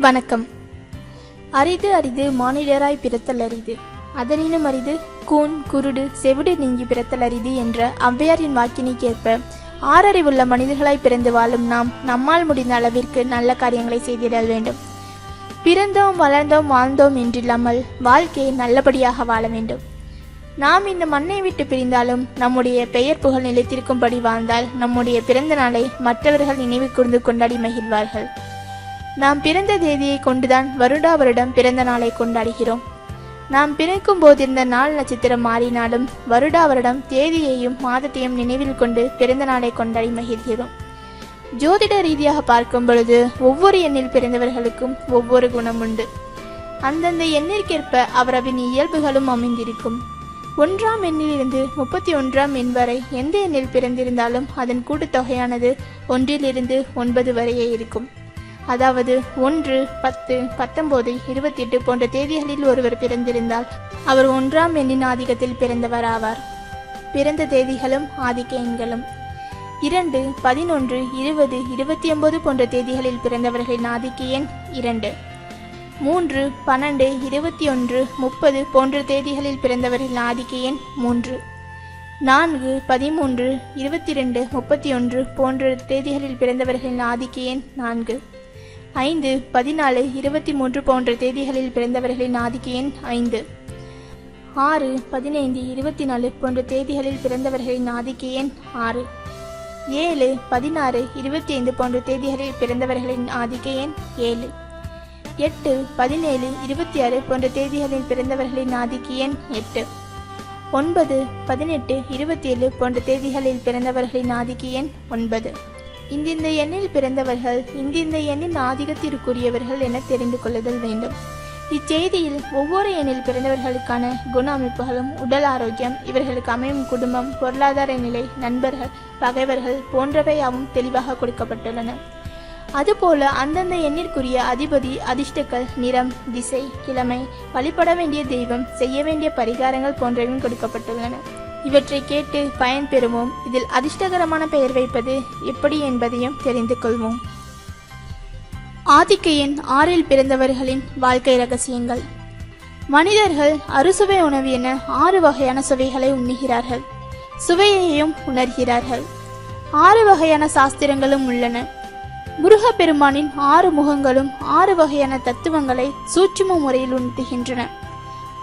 வணக்கம். அரிது அரிது மானிடராய் பிறத்தல் அரிது, அதனினும் அரிது கூன் குருடு செவிடு நீங்கி பிறத்தல் அரிது என்ற ஔவையாரின் வாக்கினைக்கேற்ப ஆறறிவுள்ள மனிதர்களாய் பிறந்து வாழும் நாம் நம்மால் முடிந்த அளவிற்கு நல்ல காரியங்களை செய்திட வேண்டும். பிறந்தோம் வளர்ந்தோம் வாழ்ந்தோம் என்றில்லாமல் வாழ்க்கையை நல்லபடியாக வாழ வேண்டும். நாம் இந்த மண்ணை விட்டு பிரிந்தாலும் நம்முடைய பெயர் புகழ் நிலைத்திருக்கும்படி வாழ்ந்தால் நம்முடைய பிறந்த நாளை மற்றவர்கள் நினைவு கூர்ந்து கொண்டாடி மகிழ்வார்கள். நாம் பிறந்த தேதியை கொண்டுதான் வருடா வருடம் பிறந்த நாளை கொண்டாடுகிறோம். நாம் பிறக்கும் போதிருந்த நாள் நட்சத்திரம் மாறினாலும் வருடா வருடம் தேதியையும் மாதத்தையும் நினைவில் கொண்டு பிறந்த நாளை கொண்டாடி மகிழ்கிறோம். ஜோதிட ரீதியாக பார்க்கும் பொழுது ஒவ்வொரு எண்ணில் பிறந்தவர்களுக்கும் ஒவ்வொரு குணம் உண்டு. அந்தந்த எண்ணிற்கேற்ப அவரவின் இயல்புகளும் அமைந்திருக்கும். 1ஆம் எண்ணிலிருந்து 31ஆம் எண் வரை எந்த எண்ணில் பிறந்திருந்தாலும் அதன் கூட்டுத்தொகையானது 1லிருந்து 9 வரையே இருக்கும். அதாவது 1, 10, 19, 28 போன்ற தேதிகளில் ஒருவர் பிறந்திருந்தால் அவர் 1ஆம் எண்ணின் ஆதிக்கத்தில் பிறந்தவர் ஆவார். பிறந்த தேதிகளும் ஆதிக்க எண்களும். 2, 11, 20, 29 போன்ற தேதிகளில் பிறந்தவர்களின் ஆதிக்க எண் 2. 3, 12, 21, 30 போன்ற தேதிகளில் பிறந்தவர்களின் ஆதிக்க எண் 3. 4, 13, 22, 31 போன்ற தேதிகளில் பிறந்தவர்களின் ஆதிக்க எண் 4. 5, 14, 23 போன்ற தேதிகளில் பிறந்தவர்களின் ஆதிக்க எண் 5. 6, 15, 24 போன்ற தேதிகளில் பிறந்தவர்களின் ஆதிக்க எண் 6. 7, 16, 25 போன்ற தேதிகளில் பிறந்தவர்களின் ஆதிக்க எண் 7. 8, 17, 26 போன்ற தேதிகளில் பிறந்தவர்களின் ஆதிக்க எண் 8. 9, 18, 27 போன்ற தேதிகளில் பிறந்தவர்களின் ஆதிக்க எண் 9. இந்த எண்ணில் பிறந்தவர்கள் இந்த எண்ணின் ஆதிக்கத்திற்குரியவர்கள் என தெரிந்து கொள்ளுதல் வேண்டும். இச்செய்தியில் ஒவ்வொரு எண்ணில் பிறந்தவர்களுக்கான குண அமைப்புகளும் உடல் ஆரோக்கியம், இவர்களுக்கு அமையும் குடும்பம், பொருளாதார நிலை, நண்பர்கள், பகைவர்கள் போன்றவையாவும் தெளிவாக கொடுக்கப்பட்டுள்ளன. அதுபோல அந்தந்த எண்ணிற்குரிய அதிபதி, அதிர்ஷ்டங்கள், நிறம், திசை, கிழமை, வழிபட வேண்டிய தெய்வம், செய்ய வேண்டிய பரிகாரங்கள் போன்றவையும் கொடுக்கப்பட்டுள்ளன. இவற்றை கேட்டு பயன் பெறுவோம். இதில் அதிர்ஷ்டகரமான பெயர் வைப்பது எப்படி என்பதையும் தெரிந்து கொள்வோம். ஆதிக்க எண் 6இல் பிறந்தவர்களின் வாழ்க்கை ரகசியங்கள். மனிதர்கள் அறுசுவை உணவு என 6 வகையான சுவைகளை உண்ணுகிறார்கள். சுவையையும் உணர்கிறார்கள். 6 வகையான சாஸ்திரங்களும் உள்ளன. முருகப்பெருமானின் 6 முகங்களும் 6 வகையான தத்துவங்களை சூட்சும முறையில் உணர்த்துகின்றன.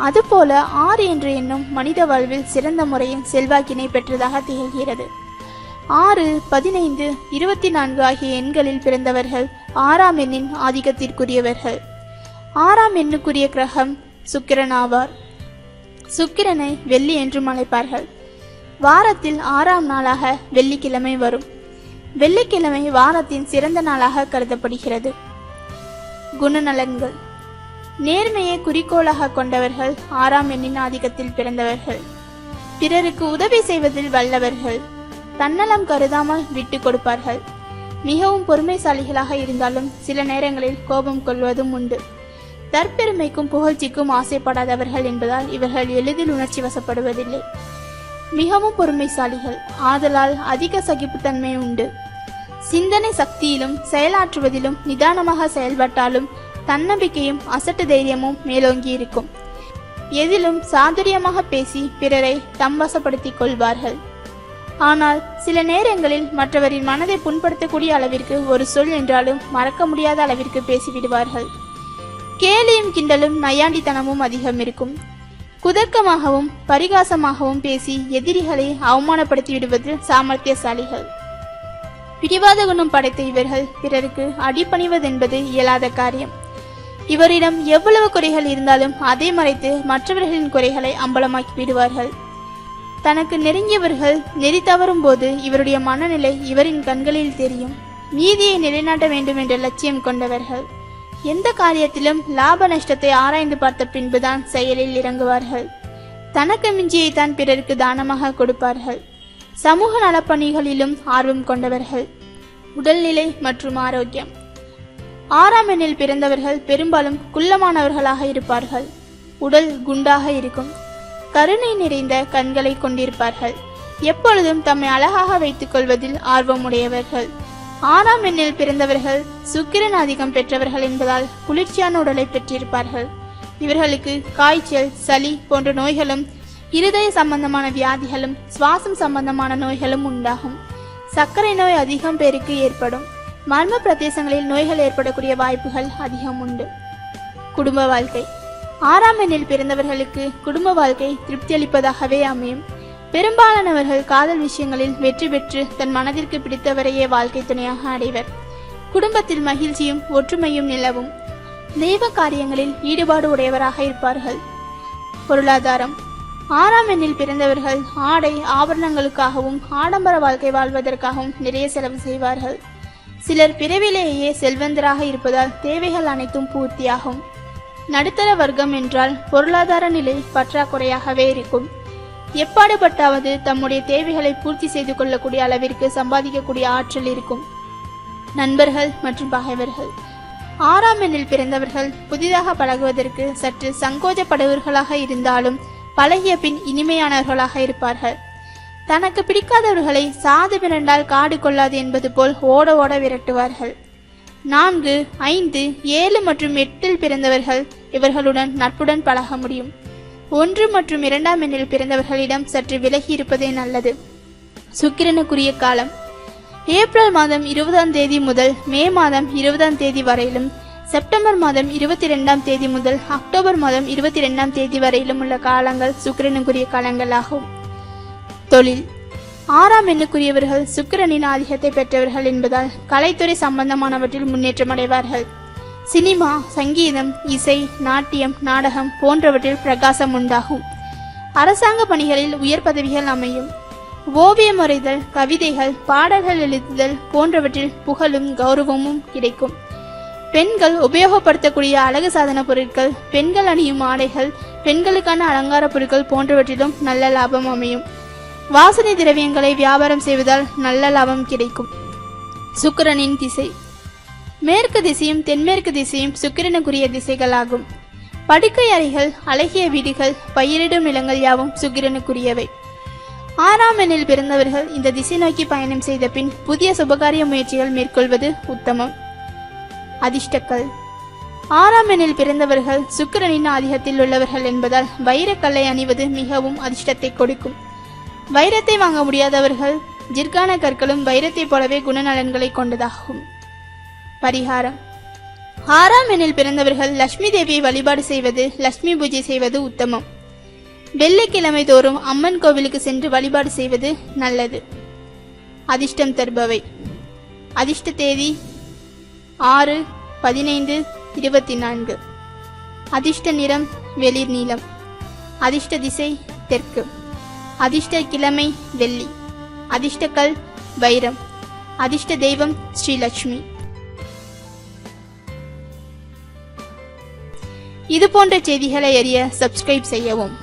அதுபோல 6 என்ற எண்ணும் மனித வாழ்வில் சிறந்த முறையில் செல்வாக்கினை பெற்றதாக திகழ்கிறது. 6, 15, 24 ஆகிய எண்களில் பிறந்தவர்கள் 6ஆம் எண்ணின் ஆதிக்கத்திற்குரியவர்கள். 6ஆம் எண்ணுக்குரிய கிரகம் சுக்கிரன் ஆவார். சுக்கிரனை வெள்ளி என்றும் அழைப்பார்கள். வாரத்தில் 6ஆம் நாளாக வெள்ளிக்கிழமை வரும். வெள்ளிக்கிழமை வாரத்தின் சிறந்த நாளாக கருதப்படுகிறது. குணநலன்கள். நேர்மையை குறிக்கோளாக கொண்டவர்கள் 6ஆம் எண்ணின் ஆதிக்கத்தில் பிறந்தவர்கள். பிறருக்கு உதவி செய்வதில் வல்லவர்கள். தன்னலம் கருதாமல் விட்டு கொடுப்பார்கள். மிகவும் பொறுமைசாலிகளாக இருந்தாலும் சில நேரங்களில் கோபம் கொள்வதும் உண்டு. தற்பெருமைக்கும் புகழ்ச்சிக்கும் ஆசைப்படாதவர்கள் என்பதால் இவர்கள் எளிதில் உணர்ச்சி வசப்படுவதில்லை. மிகவும் பொறுமைசாலிகள் ஆதலால் அதிக சகிப்புத்தன்மை உண்டு. சிந்தனை சக்தியிலும் செயலாற்றுவதிலும் நிதானமாக செயல்பட்டாலும் தன்னம்பிக்கையும் அசட்டு தைரியமும் மேலோங்கி இருக்கும். எதிலும் சாதுரியமாக பேசி பிறரை தம்வசப்படுத்திக் கொள்வார்கள். ஆனால் சில நேரங்களில் மற்றவரின் மனதை புண்படுத்தக்கூடிய அளவிற்கு ஒரு சொல் என்றாலும் மறக்க முடியாத அளவிற்கு பேசிவிடுவார்கள். கேலியும் கிண்டலும் நையாண்டித்தனமும் அதிகம் இருக்கும். குதர்க்கமாகவும் பரிகாசமாகவும் பேசி எதிரிகளை அவமானப்படுத்தி விடுவதில் சாமர்த்தியசாலிகள். பிடிவாத குணம் படைத்த இவர்கள் பிறருக்கு அடிபணிவதென்பது இயலாத காரியம். இவரிடம் எவ்வளவு குறைகள் இருந்தாலும் அதை மறைத்து மற்றவர்களின் குறைகளை அம்பலமாக்கி விடுவார்கள். தனக்கு நெருங்கியவர்கள் நெறி தவறும் போது இவருடைய மனநிலை இவரின் கண்களில் தெரியும். நீதியை நிலைநாட்ட வேண்டும் என்ற லட்சியம் கொண்டவர்கள். எந்த காரியத்திலும் லாப நஷ்டத்தை ஆராய்ந்து பார்த்த பின்புதான் செயலில் இறங்குவார்கள். தனக்கு மிஞ்சியைத்தான் பிறருக்கு தானமாக கொடுப்பார்கள். சமூக நலப்பணிகளிலும் ஆர்வம் கொண்டவர்கள். உடல்நிலை மற்றும் ஆரோக்கியம். 6ஆம் எண்ணில் பிறந்தவர்கள் பெரும்பாலும் குள்ளமானவர்களாக இருப்பார்கள். உடல் குண்டாக இருக்கும். கருணை நிறைந்த கண்களை கொண்டிருப்பார்கள். எப்பொழுதும் தம்மை அழகாக வைத்துக் கொள்வதில் ஆர்வமுடையவர்கள். 6ஆம் எண்ணில் பிறந்தவர்கள் சுக்கிரன் ஆதிக்கம் பெற்றவர்கள் என்பதால் குளிர்ச்சியான உடலை பெற்றிருப்பார்கள். இவர்களுக்கு காய்ச்சல், சளி போன்ற நோய்களும், இருதய சம்பந்தமான வியாதிகளும், சுவாசம் சம்பந்தமான நோய்களும் உண்டாகும். சர்க்கரை நோய் அதிகம் பேருக்கு ஏற்படும். மர்ம பிரதேசங்களில் நோய்கள் ஏற்படக்கூடிய வாய்ப்புகள் அதிகம் உண்டு. குடும்ப வாழ்க்கை. 6ஆம் எண்ணில் பிறந்தவர்களுக்கு குடும்ப வாழ்க்கை திருப்தி அளிப்பதாகவே அமையும். பெரும்பாலானவர்கள் காதல் விஷயங்களில் வெற்றி பெற்று தன் மனதிற்கு பிடித்தவரையே வாழ்க்கை துணையாக அடைவர். குடும்பத்தில் மகிழ்ச்சியும் ஒற்றுமையும் நிலவும். தெய்வ காரியங்களில் ஈடுபாடு உடையவராக இருப்பார்கள். பொருளாதாரம். 6ஆம் எண்ணில் பிறந்தவர்கள் ஆடை ஆபரணங்களுக்காகவும் ஆடம்பர வாழ்க்கை வாழ்வதற்காகவும் நிறைய செலவு செய்வார்கள். சிலர் பிறவிலேயே செல்வந்தராக இருப்பதால் தேவைகள் அனைத்தும் பூர்த்தியாகும். நடுத்தர வர்க்கம் என்றால் பொருளாதார நிலை பற்றாக்குறையாகவே இருக்கும். எப்பாடுபட்டாவது தம்முடைய தேவைகளை பூர்த்தி செய்து கொள்ளக்கூடிய அளவிற்கு சம்பாதிக்கக்கூடிய ஆற்றல் இருக்கும். நண்பர்கள் மற்றும் பகைவர்கள். 6ஆம் எண்ணில் பிறந்தவர்கள் புதிதாக பழகுவதற்கு சற்று சங்கோஜப்படுவர்களாக இருந்தாலும் பழகிய பின் இனிமையானவர்களாக இருப்பார்கள். தனக்கு பிடிக்காதவர்களை சாது மிரண்டால் காடு கொள்ளாது என்பது போல் ஓட ஓட விரட்டுவார்கள். 4, 5, 7 மற்றும் 8இல் பிறந்தவர்கள் இவர்களுடன் நட்புடன் பழக முடியும். 1 மற்றும் 2ஆம் எண்ணில் பிறந்தவர்களிடம் சற்று விலகி இருப்பதே நல்லது. சுக்கிரனுக்குரிய காலம் ஏப்ரல் மாதம் 20ஆம் தேதி முதல் மே மாதம் 20ஆம் தேதி வரையிலும், செப்டம்பர் மாதம் 22ஆம் தேதி முதல் அக்டோபர் மாதம் 22ஆம் தேதி வரையிலும் உள்ள காலங்கள் சுக்கிரனுக்குரிய காலங்கள் ஆகும். தொழில். 6ஆம் எண்ணுக்குரியவர்கள் சுக்கிரனின் ஆதிக்கத்தை பெற்றவர்கள் என்பதால் கலைத்துறை சம்பந்தமானவற்றில் முன்னேற்றம் அடைவார்கள். சினிமா, சங்கீதம், இசை, நாட்டியம், நாடகம் போன்றவற்றில் பிரகாசம் உண்டாகும். அரசாங்க பணிகளில் உயர் பதவிகள் அமையும். ஓவியம் வரைதல், கவிதைகள், பாடல்கள் எழுதுதல் போன்றவற்றில் புகழும் கௌரவமும் கிடைக்கும். பெண்கள் உபயோகப்படுத்தக்கூடிய அழகு சாதன பொருட்கள், பெண்கள் அணியும் ஆடைகள், பெண்களுக்கான அலங்கார பொருட்கள் போன்றவற்றிலும் நல்ல லாபம் அமையும். வாசனை திரவியங்களை வியாபாரம் செய்வதால் நல்ல லாபம் கிடைக்கும். சுக்கிரனின் திசை. மேற்கு திசையும் தென்மேற்கு திசையும் சுக்கிரனுக்குரிய திசைகளாகும். படுக்கை அறைகள், அழகிய வீடுகள், பயிரிடும் நிலங்கள் யாவும் சுக்கிரனுக்குரியவை. 6ஆம் எண்ணில் பிறந்தவர்கள் இந்த திசை நோக்கி பயணம் செய்த பின் புதிய சுபகாரிய முயற்சிகள் மேற்கொள்வது உத்தமம். அதிர்ஷ்டக்கல். 6ஆம் எண்ணில் பிறந்தவர்கள் சுக்கிரனின் ஆதிக்கத்தில் உள்ளவர்கள் என்பதால் வைரக்கல்லை அணிவது மிகவும் அதிர்ஷ்டத்தை கொடுக்கும். வைரத்தை வாங்க முடியாதவர்கள் ஜிர்கான கற்களும் வைரத்தை போலவே குணநலன்களை கொண்டதாகும். பரிகாரம். 6ஆம் எண்ணில் பிறந்தவர்கள் லட்சுமி தேவியை வழிபாடு செய்வது, லட்சுமி பூஜை செய்வது உத்தமம். வெள்ளிக்கிழமை தோறும் அம்மன் கோவிலுக்கு சென்று வழிபாடு செய்வது நல்லது. அதிர்ஷ்டம் தருபவை. அதிர்ஷ்ட தேதி 6, 15, 24. அதிர்ஷ்ட நிறம் வெளிர் நீலம். அதிர்ஷ்ட திசை தெற்கு. அதிர்ஷ்ட கிழமை வெள்ளி. அதிர்ஷ்டக்கல் வைரம். அதிர்ஷ்ட தெய்வம் ஸ்ரீலட்சுமி. இது போன்ற செய்திகளை அறிய சப்ஸ்கிரைப் செய்யவும்.